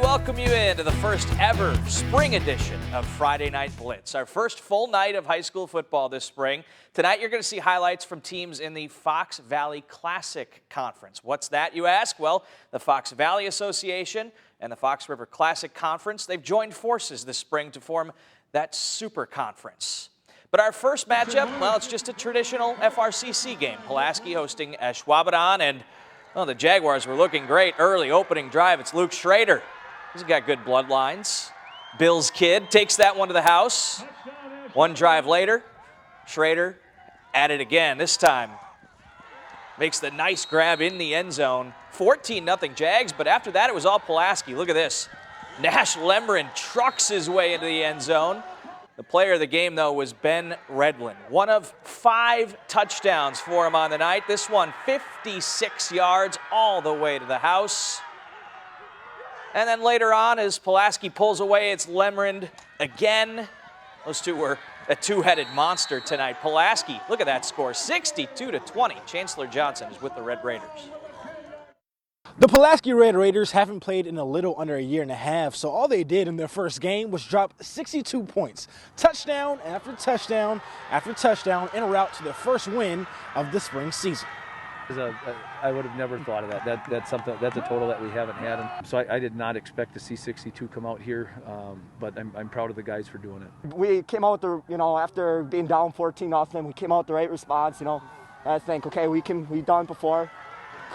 welcome you into the first ever spring edition of Friday Night Blitz, our first full night of high school football this spring. Tonight you're going to see highlights from teams in the Fox Valley Classic Conference. What's that, you ask? Well, the Fox Valley Association and the Fox River Classic Conference, they've joined forces this spring to form that super conference. But our first matchup, well, it's just a traditional FRCC game. Pulaski hosting Ashwaubenon, and well, the Jaguars were looking great early. Opening drive, it's Luke Schrader. He's got good bloodlines. Bill's kid takes that one to the house. One drive later, Schrader at it again. This time makes the nice grab in the end zone. 14-0 Jags, but after that it was all Pulaski. Look at this. Nash Lemron trucks his way into the end zone. The player of the game, though, was Ben Redlin. One of 5 touchdowns for him on the night. This one, 56 yards all the way to the house. And then later on, as Pulaski pulls away, it's Lemron again. Those two were a two-headed monster tonight. Pulaski, look at that score, 62-20. Chancellor Johnson is with the Red Raiders. The Pulaski Red Raiders haven't played in a little under a year and a half, so all they did in their first game was drop 62 points. Touchdown after touchdown after touchdown en route to their first win of the spring season. I would have never thought of that. That's a total that we haven't had. And so I did not expect to see 62 come out here, but I'm proud of the guys for doing it. We came out after being down 14-0, we came out the right response, I think, okay, we've done it before.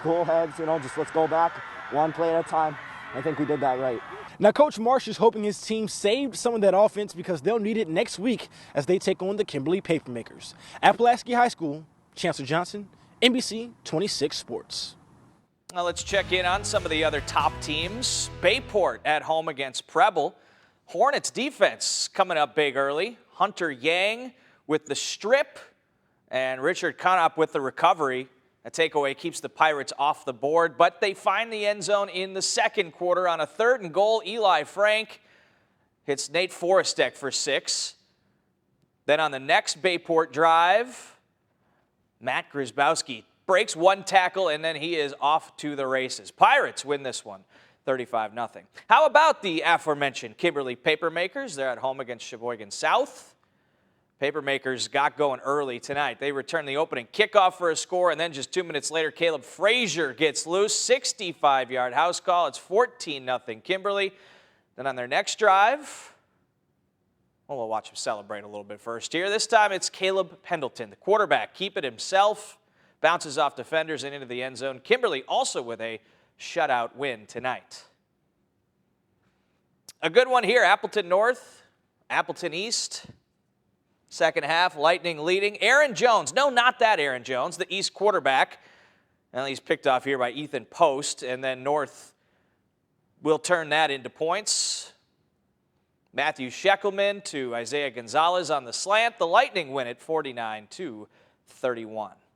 Cool heads, just let's go back one play at a time. I think we did that right. Now, Coach Marsh is hoping his team saved some of that offense because they'll need it next week as they take on the Kimberley Papermakers. At Pulaski High School, Chancellor Johnson, NBC 26 Sports. Now let's check in on some of the other top teams. Bayport at home against Preble. Hornets defense coming up big early. Hunter Yang with the strip and Richard Conop with the recovery. A takeaway keeps the Pirates off the board, but they find the end zone in the second quarter on a 3rd and goal. Eli Frank hits Nate Forrestek for 6. Then on the next Bayport drive, Matt Grzybowski breaks one tackle, and then he is off to the races. Pirates win this one, 35-0. How about the aforementioned Kimberley Papermakers? They're at home against Sheboygan South. Papermakers got going early tonight. They return the opening kickoff for a score, and then just 2 minutes later, Caleb Frazier gets loose. 65-yard house call. It's 14-0 Kimberley. Then on their next drive, well, we'll watch them celebrate a little bit first here. This time it's Caleb Pendleton, the quarterback. Keep it himself. Bounces off defenders and into the end zone. Kimberley also with a shutout win tonight. A good one here, Appleton North, Appleton East. Second half, Lightning leading. Aaron Jones, no, not that Aaron Jones, the East quarterback. And he's picked off here by Ethan Post, and then North will turn that into points. Matthew Sheckelman to Isaiah Gonzalez on the slant. The Lightning win it 49-31.